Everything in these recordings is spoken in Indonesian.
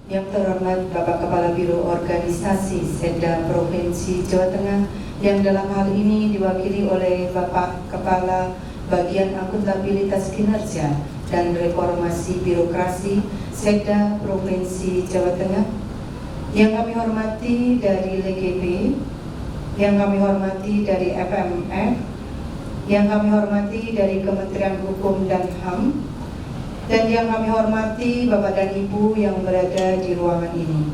Yang terhormat Bapak Kepala Biro Organisasi Sekda Provinsi Jawa Tengah, yang dalam hal ini diwakili oleh Bapak Kepala Bagian Akuntabilitas Kinerja dan Reformasi Birokrasi Sekda Provinsi Jawa Tengah, yang kami hormati dari LGP, yang kami hormati dari FMF, yang kami hormati dari Kementerian Hukum dan HAM, dan yang kami hormati Bapak dan Ibu yang berada di ruangan ini.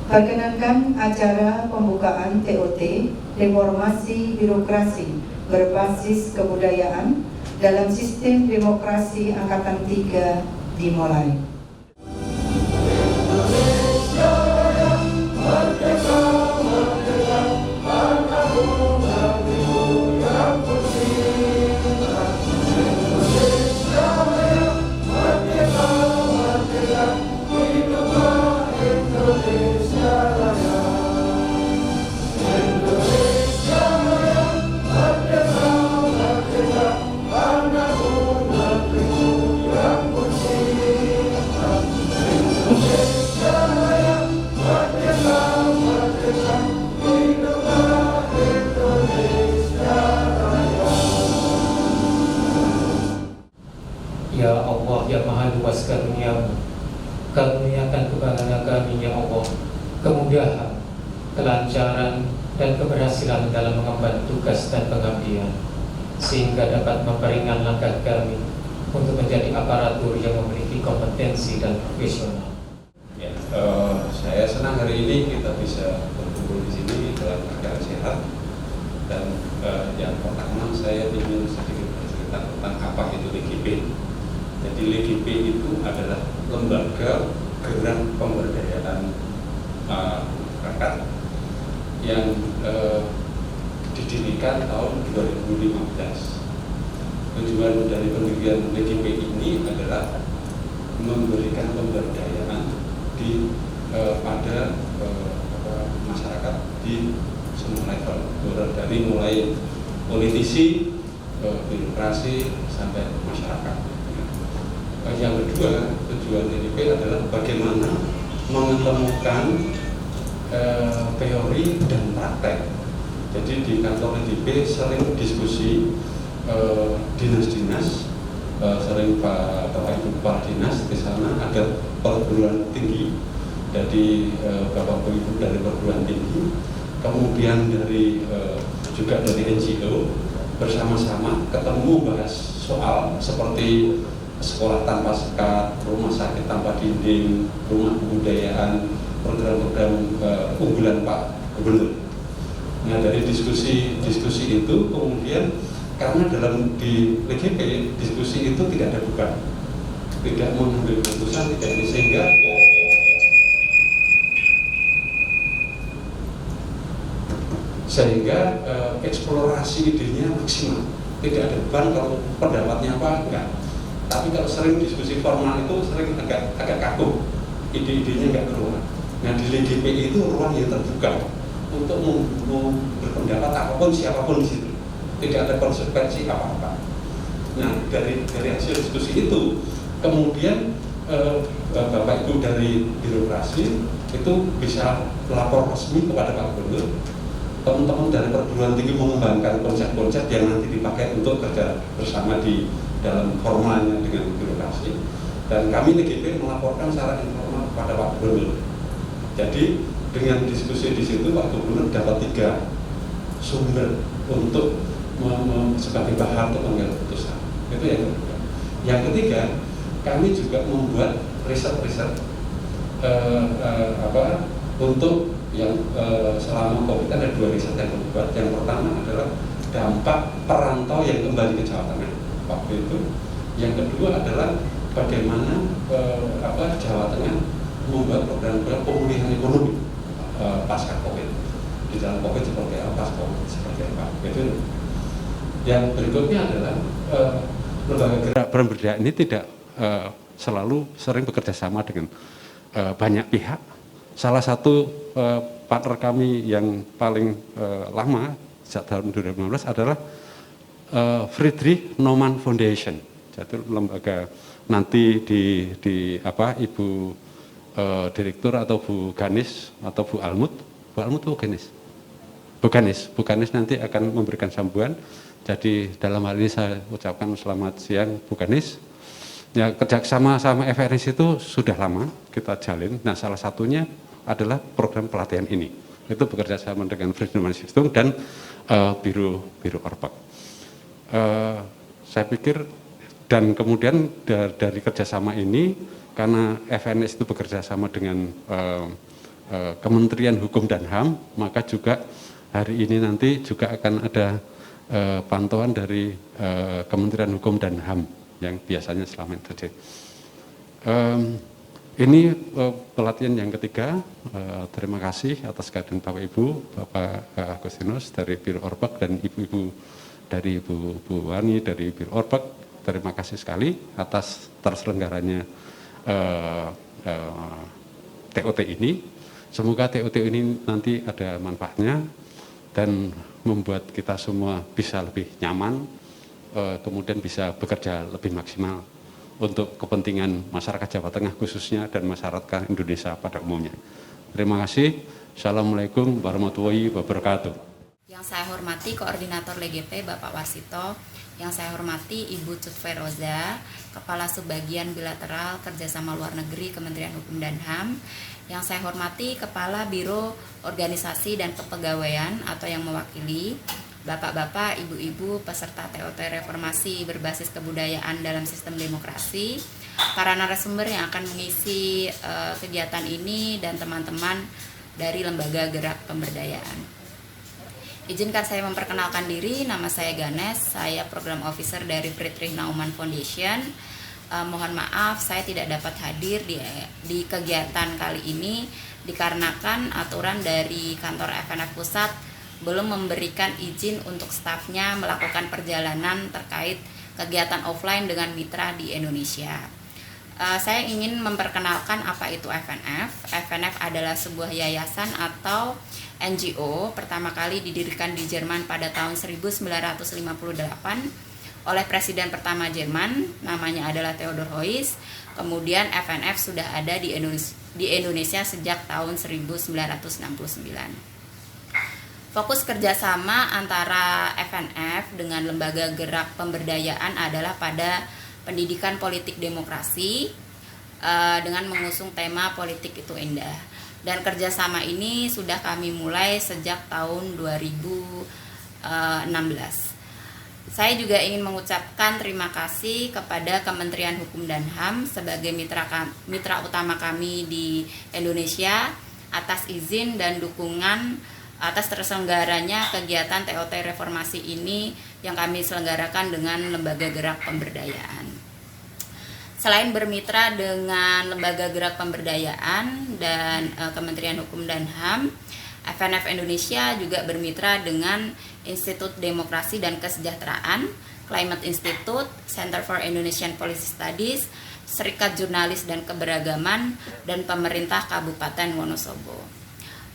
Perkenankan acara pembukaan TOT Reformasi Birokrasi Berbasis Kebudayaan dalam Sistem Demokrasi Angkatan 3 dimulai. Ya Allah yang Maha Luas karunia-Mu, karuniakan kepada kami ya Allah kemudahan, kelancaran, dan keberhasilan dalam mengemban tugas dan pengabdian, sehingga dapat memperingan langkah kami untuk menjadi aparatur yang memiliki kompetensi dan profesional. Ya, saya senang hari ini kita bisa berkumpul di sini dalam keadaan sehat. Dan yang pertama saya ingin sedikit bercerita tentang apa itu LGP. Jadi LGP itu adalah lembaga gerak pemberdayaan masyarakat yang didirikan tahun 2015. Tujuan dari pendirian LGP ini adalah memberikan pemberdayaan pada masyarakat di semua level, dari mulai politisi, birokrasi sampai masyarakat. Yang kedua, tujuan LGP adalah bagaimana menemukan teori dan praktek. Jadi di kantor LGP sering diskusi dinas-dinas, sering Bapak Ibu Kepala Dinas di sana, ada perguruan tinggi, jadi Bapak Ibu dari perguruan tinggi, kemudian juga dari NGO, bersama-sama ketemu bahas soal seperti sekolah tanpa sekat, rumah sakit tanpa dinding, rumah kebudayaan, program-program unggulan Pak Gubernur. Nah, dari diskusi itu kemudian karena di LGP diskusi itu tidak ada beban, tidak mengambil keputusan, tidak ini, sehingga eksplorasi idenya maksimal, tidak ada beban kalau pendapatnya apa enggak. Tapi kalau sering diskusi formal itu sering agak kaku, ide-idenya enggak keluar. Nah, di LGP itu ruang yang terbuka untuk berpendapat apapun siapapun di situ, tidak ada konsekuensi apa-apa. Nah, dari hasil diskusi itu kemudian Bapak Ibu dari birokrasi itu bisa lapor resmi kepada Pak Gubernur. Teman-teman dari perguruan tinggi mengembangkan konsep-konsep yang nanti dipakai untuk kerja bersama di dalam formalnya dengan birokrasi, dan kami LGP melaporkan secara informal kepada Pak Gubernur. Jadi dengan diskusi di situ Pak Gubernur dapat 3 sumber untuk sebagai bahan untuk mengambil keputusan. Itu yang kedua. Yang ketiga, kami juga membuat riset-riset untuk yang selama COVID ada 2 riset yang dibuat. Yang pertama adalah dampak perantau yang kembali ke Jawa Tengah waktu itu. Yang kedua adalah bagaimana Jawa Tengah membuat program-program pemulihan ekonomi pasca COVID. Di dalam COVID seperti apa, pasca COVID seperti apa. Itu. Yang berikutnya adalah lembaga gerak pemberdayaan ini tidak selalu sering bekerja sama dengan banyak pihak. Salah satu partner kami yang paling lama sejak tahun 2015 adalah Friedrich Naumann Foundation. Jadi lembaga nanti Ibu Direktur atau Bu Ganis atau Bu Almut Bu Ganis? Bu Ganis nanti akan memberikan sambutan. Jadi dalam hal ini saya ucapkan selamat siang Bu Ganis. Ya, kerjasama sama FRS itu sudah lama kita jalin. Nah, salah satunya adalah program pelatihan ini. Itu bekerja sama dengan Freedom Stiftung dan Biro Orpek. Saya pikir dan kemudian dari kerjasama ini, karena FNS itu bekerja sama dengan Kementerian Hukum dan HAM, maka juga hari ini nanti juga akan ada pantauan dari Kementerian Hukum dan HAM yang biasanya selama ini terjadi. Ini pelatihan yang ketiga. Terima kasih atas kehadiran Bapak Ibu, Bapak Agustinus dari Biro Orpek dan Ibu-Ibu dari Bu Wani dari Biro Orpek. Terima kasih sekali atas terselenggaranya TOT ini. Semoga TOT ini nanti ada manfaatnya dan membuat kita semua bisa lebih nyaman, kemudian bisa bekerja lebih maksimal untuk kepentingan masyarakat Jawa Tengah khususnya dan masyarakat Indonesia pada umumnya. Terima kasih. Assalamualaikum warahmatullahi wabarakatuh. Yang saya hormati Koordinator LGP Bapak Warsito, yang saya hormati Ibu Cutferoza, Kepala Subbagian Bilateral Kerjasama Luar Negeri Kementerian Hukum dan HAM, yang saya hormati Kepala Biro Organisasi dan Kepegawaian atau yang mewakili, Bapak-bapak, ibu-ibu, peserta TOT Reformasi berbasis kebudayaan dalam sistem demokrasi, para narasumber yang akan mengisi kegiatan ini, dan teman-teman dari Lembaga Gerak Pemberdayaan. Izinkan saya memperkenalkan diri, nama saya Ganes, saya Program Officer dari Friedrich Naumann Foundation. Mohon maaf saya tidak dapat hadir di kegiatan kali ini dikarenakan aturan dari kantor FNF Pusat belum memberikan izin untuk stafnya melakukan perjalanan terkait kegiatan offline dengan mitra di Indonesia. Saya ingin memperkenalkan apa itu FNF. FNF adalah sebuah yayasan atau NGO pertama kali didirikan di Jerman pada tahun 1958 oleh Presiden pertama Jerman, namanya adalah Theodor Heuss. Kemudian FNF sudah ada di Indonesia sejak tahun 1969. Fokus kerjasama antara FNF dengan Lembaga Gerak Pemberdayaan adalah pada pendidikan politik demokrasi dengan mengusung tema politik itu indah. Dan kerjasama ini sudah kami mulai sejak tahun 2016. Saya juga ingin mengucapkan terima kasih kepada Kementerian Hukum dan HAM sebagai mitra utama kami di Indonesia atas izin dan dukungan atas terselenggaranya kegiatan TOT Reformasi ini yang kami selenggarakan dengan Lembaga Gerak Pemberdayaan. Selain bermitra dengan Lembaga Gerak Pemberdayaan dan Kementerian Hukum dan HAM, FNF Indonesia juga bermitra dengan Institut Demokrasi dan Kesejahteraan, Climate Institute, Center for Indonesian Policy Studies, Serikat Jurnalis dan Keberagaman, dan pemerintah Kabupaten Wonosobo.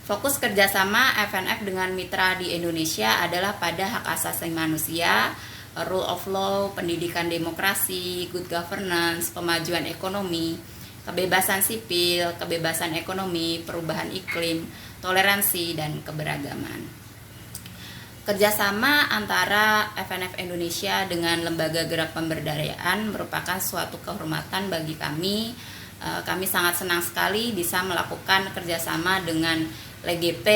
Fokus kerjasama FNF dengan mitra di Indonesia adalah pada hak asasi manusia, rule of law, pendidikan demokrasi, good governance, pemajuan ekonomi, kebebasan sipil, kebebasan ekonomi, perubahan iklim, toleransi, dan keberagaman. Kerjasama antara FNF Indonesia dengan Lembaga Gerak Pemberdayaan merupakan suatu kehormatan bagi kami. Kami sangat senang sekali bisa melakukan kerjasama dengan LGP,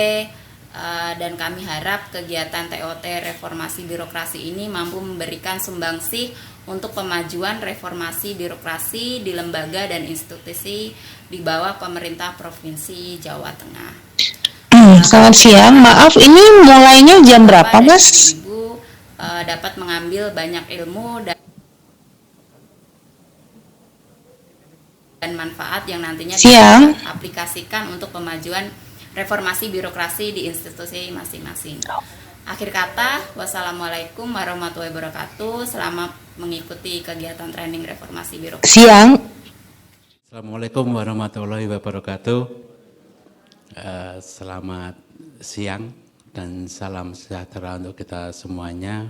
dan kami harap kegiatan TOT Reformasi Birokrasi ini mampu memberikan sumbangsih untuk pemajuan reformasi birokrasi di lembaga dan institusi di bawah pemerintah Provinsi Jawa Tengah. Selamat siang, maaf ini mulainya jam berapa, Mas? Ibu dapat mengambil banyak ilmu dan manfaat yang nantinya Siang. bisa aplikasikan untuk pemajuan reformasi birokrasi di institusi masing-masing. Akhir kata, wassalamualaikum warahmatullahi wabarakatuh. Selamat mengikuti kegiatan training reformasi birokrasi. Siang. Assalamualaikum warahmatullahi wabarakatuh. Selamat siang dan salam sejahtera untuk kita semuanya.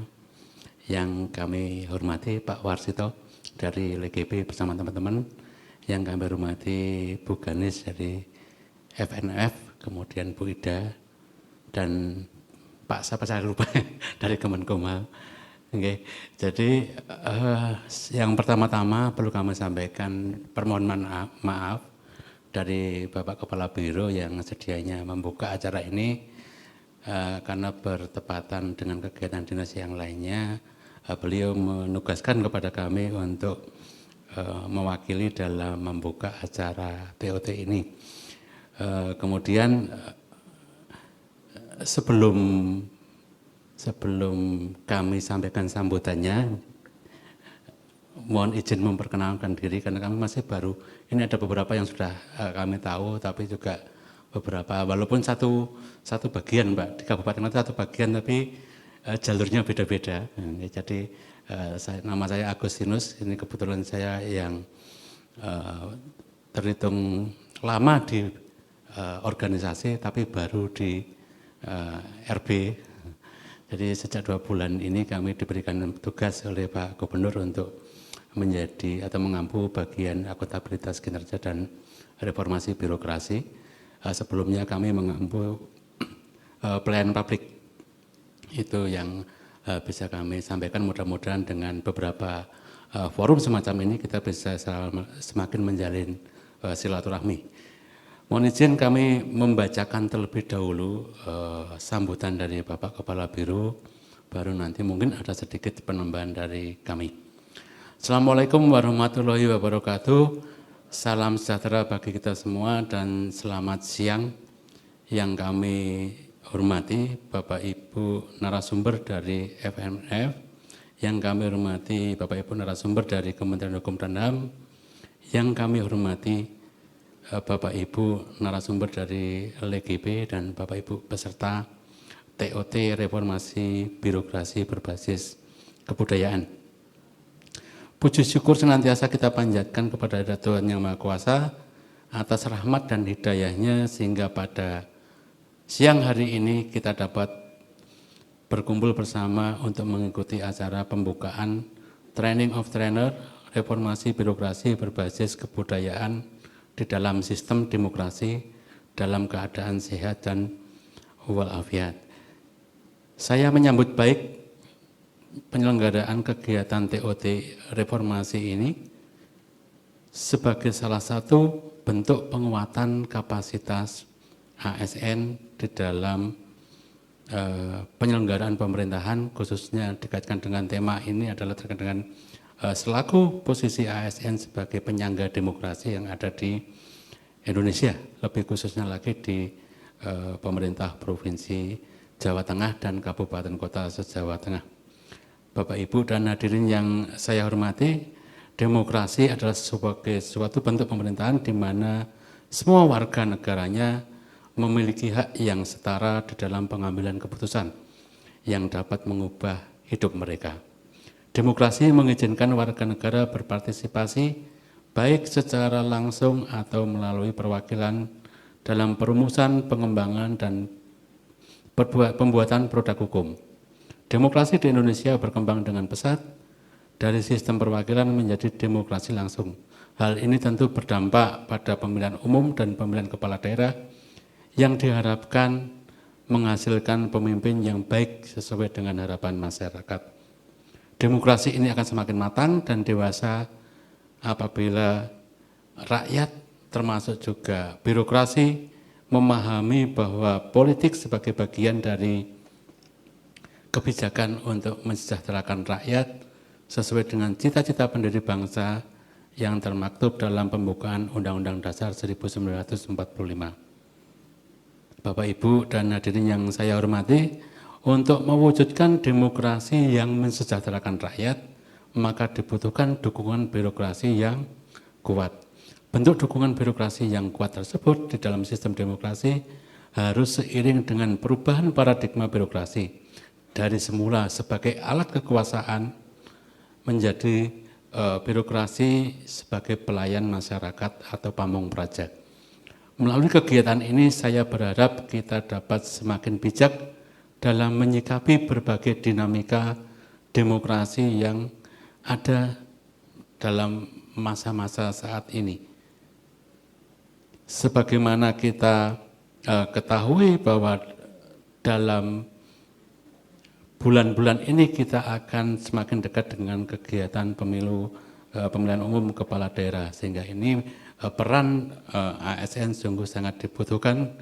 Yang kami hormati Pak Warsito dari LGP bersama teman-teman, yang kami hormati Bu Ganis dari FNF, kemudian Bu Ida, dan Pak siapa saya lupa dari Kemenkumham. Oke. Jadi yang pertama-tama perlu kami sampaikan permohonan maaf dari Bapak Kepala Biro yang sedianya membuka acara ini karena bertepatan dengan kegiatan dinas yang lainnya. Beliau menugaskan kepada kami untuk mewakili dalam membuka acara TOT ini. Kemudian sebelum kami sampaikan sambutannya, mohon izin memperkenalkan diri karena kami masih baru. Ini ada beberapa yang sudah kami tahu, tapi juga beberapa, walaupun satu bagian Mbak, di kabupaten itu satu bagian, tapi jalurnya beda-beda. Jadi nama saya Agustinus, ini kebetulan saya yang terhitung lama di organisasi, tapi baru di RB. Jadi sejak 2 bulan ini kami diberikan tugas oleh Pak Gubernur untuk menjadi atau mengampu bagian akuntabilitas kinerja dan reformasi birokrasi. Sebelumnya kami mengampu pelayanan publik. Itu yang bisa kami sampaikan, mudah-mudahan dengan beberapa forum semacam ini kita bisa semakin menjalin silaturahmi. Mohon izin kami membacakan terlebih dahulu sambutan dari Bapak Kepala Biro, baru nanti mungkin ada sedikit penambahan dari kami. Assalamualaikum warahmatullahi wabarakatuh. Salam sejahtera bagi kita semua dan selamat siang yang kami hormati Bapak Ibu narasumber dari FNF, yang kami hormati Bapak Ibu narasumber dari Kementerian Hukum dan HAM, yang kami hormati Bapak Ibu narasumber dari LGB dan Bapak Ibu peserta TOT Reformasi Birokrasi Berbasis Kebudayaan. Puji syukur senantiasa kita panjatkan kepada Tuhan Yang Maha Kuasa atas rahmat dan hidayahnya sehingga pada siang hari ini kita dapat berkumpul bersama untuk mengikuti acara pembukaan Training of Trainer Reformasi Birokrasi Berbasis Kebudayaan di dalam sistem demokrasi dalam keadaan sehat dan walafiat. Saya menyambut baik penyelenggaraan kegiatan TOT reformasi ini sebagai salah satu bentuk penguatan kapasitas ASN di dalam penyelenggaraan pemerintahan, khususnya dikaitkan dengan tema ini adalah terkait dengan selaku posisi ASN sebagai penyangga demokrasi yang ada di Indonesia, lebih khususnya lagi di pemerintah Provinsi Jawa Tengah dan Kabupaten Kota se-Jawa Tengah. Bapak Ibu dan hadirin yang saya hormati, demokrasi adalah sebagai suatu bentuk pemerintahan di mana semua warga negaranya memiliki hak yang setara di dalam pengambilan keputusan yang dapat mengubah hidup mereka. Demokrasi mengizinkan warga negara berpartisipasi baik secara langsung atau melalui perwakilan dalam perumusan, pengembangan, dan pembuatan produk hukum. Demokrasi di Indonesia berkembang dengan pesat dari sistem perwakilan menjadi demokrasi langsung. Hal ini tentu berdampak pada pemilihan umum dan pemilihan kepala daerah yang diharapkan menghasilkan pemimpin yang baik sesuai dengan harapan masyarakat. Demokrasi ini akan semakin matang dan dewasa apabila rakyat termasuk juga birokrasi memahami bahwa politik sebagai bagian dari kebijakan untuk mensejahterakan rakyat sesuai dengan cita-cita pendiri bangsa yang termaktub dalam pembukaan Undang-Undang Dasar 1945. Bapak, Ibu, dan hadirin yang saya hormati, untuk mewujudkan demokrasi yang mensejahterakan rakyat, maka dibutuhkan dukungan birokrasi yang kuat. Bentuk dukungan birokrasi yang kuat tersebut di dalam sistem demokrasi harus seiring dengan perubahan paradigma birokrasi dari semula sebagai alat kekuasaan menjadi birokrasi sebagai pelayan masyarakat atau pamong praja. Melalui kegiatan ini saya berharap kita dapat semakin bijak dalam menyikapi berbagai dinamika demokrasi yang ada dalam masa-masa saat ini. sebagaimana kita ketahui bahwa dalam bulan-bulan ini kita akan semakin dekat dengan kegiatan pemilihan umum kepala daerah, sehingga ini peran ASN sungguh sangat dibutuhkan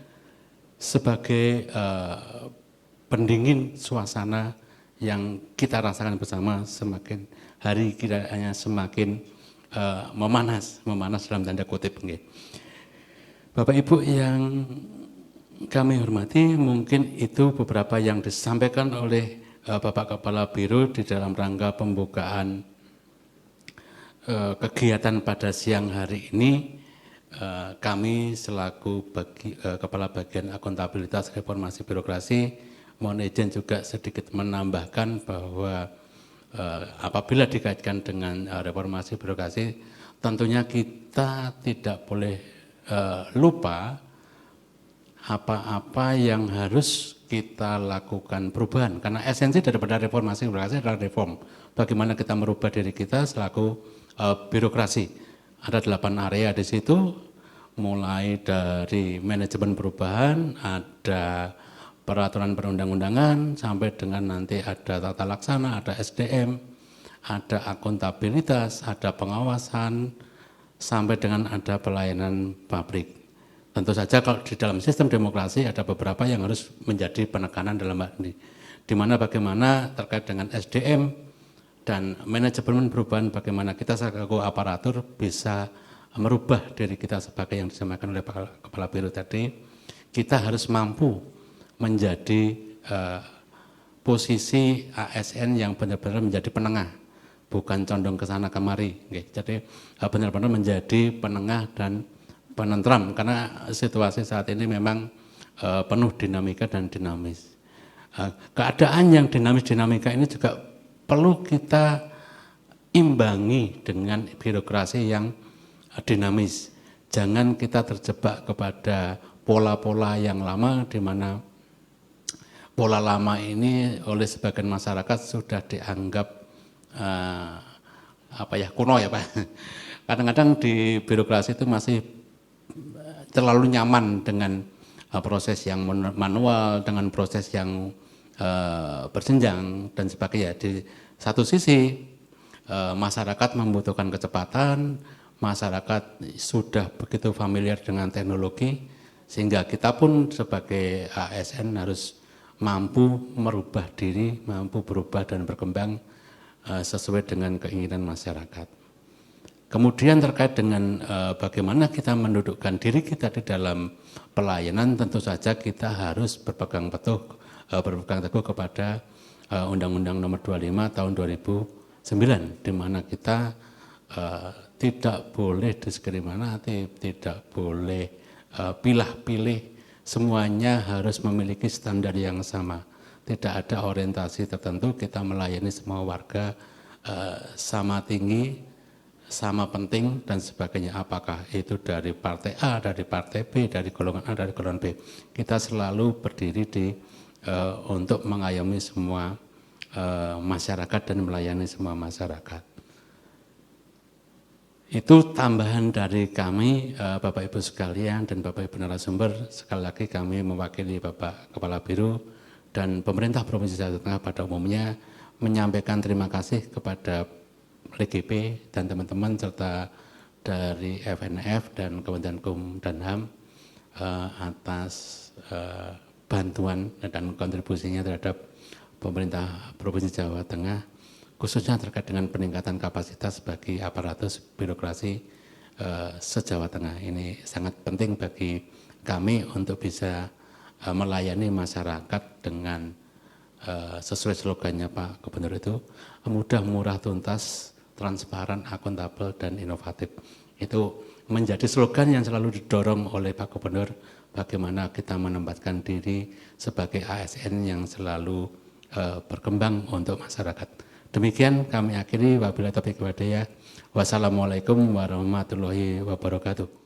sebagai pendingin suasana yang kita rasakan bersama. Semakin hari kiranya semakin memanas dalam tanda kutip. Bapak Ibu yang kami hormati, mungkin itu beberapa yang disampaikan oleh Bapak Kepala Biro di dalam rangka pembukaan kegiatan pada siang hari ini. Kami selaku Kepala Bagian Akuntabilitas Reformasi Birokrasi, mohon izin juga sedikit menambahkan bahwa apabila dikaitkan dengan reformasi birokrasi, tentunya kita tidak boleh lupa apa-apa yang harus kita lakukan perubahan, karena esensi daripada reformasi birokrasi adalah reform. Bagaimana kita merubah diri kita selaku birokrasi. Ada 8 area di situ, mulai dari manajemen perubahan, ada peraturan perundang-undangan, sampai dengan nanti ada tata laksana, ada SDM, ada akuntabilitas, ada pengawasan, sampai dengan ada pelayanan publik. Tentu saja kalau di dalam sistem demokrasi ada beberapa yang harus menjadi penekanan dalam hal ini, di mana bagaimana terkait dengan SDM dan manajemen perubahan, bagaimana kita selaku aparatur bisa merubah diri kita sebagai yang disampaikan oleh Pak Kepala Biro tadi. Kita harus mampu menjadi posisi ASN yang benar-benar menjadi penengah, bukan condong ke sana kemari. Jadi benar-benar menjadi penengah dan penentram, karena situasi saat ini memang penuh dinamika dan dinamis. Keadaan yang dinamika ini juga perlu kita imbangi dengan birokrasi yang dinamis. Jangan kita terjebak kepada pola-pola yang lama, di mana pola lama ini oleh sebagian masyarakat sudah dianggap kuno ya Pak. Kadang-kadang di birokrasi itu masih terlalu nyaman dengan proses yang manual, dengan proses yang berjenjang dan sebagainya. Di satu sisi masyarakat membutuhkan kecepatan, masyarakat sudah begitu familiar dengan teknologi, sehingga kita pun sebagai ASN harus mampu merubah diri, mampu berubah dan berkembang sesuai dengan keinginan masyarakat. Kemudian terkait dengan bagaimana kita mendudukkan diri kita di dalam pelayanan, tentu saja kita harus berpegang teguh kepada Undang-Undang Nomor 25 Tahun 2009, di mana kita tidak boleh diskriminatif, tidak boleh pilih-pilih, semuanya harus memiliki standar yang sama. Tidak ada orientasi tertentu, kita melayani semua warga sama tinggi, sama penting dan sebagainya. Apakah itu dari partai A, dari partai B, dari golongan A, dari golongan B. Kita selalu berdiri untuk mengayomi semua masyarakat dan melayani semua masyarakat. Itu tambahan dari kami, Bapak Ibu sekalian dan Bapak Ibu narasumber. Sekali lagi kami mewakili Bapak Kepala Biro dan pemerintah Provinsi Jawa Tengah pada umumnya menyampaikan terima kasih kepada LGP dan teman-teman serta dari FNF dan Kementerian Hukum dan HAM atas bantuan dan kontribusinya terhadap pemerintah Provinsi Jawa Tengah, khususnya terkait dengan peningkatan kapasitas bagi aparatus birokrasi se-Jawa Tengah. Ini sangat penting bagi kami untuk bisa melayani masyarakat dengan sesuai slogannya Pak Gubernur itu, mudah, murah, tuntas, transparan, akuntabel, dan inovatif. Itu menjadi slogan yang selalu didorong oleh Pak Gubernur, bagaimana kita menempatkan diri sebagai ASN yang selalu berkembang untuk masyarakat. Demikian kami akhiri, wabillahi taufiq wal hidayah. Wassalamualaikum warahmatullahi wabarakatuh.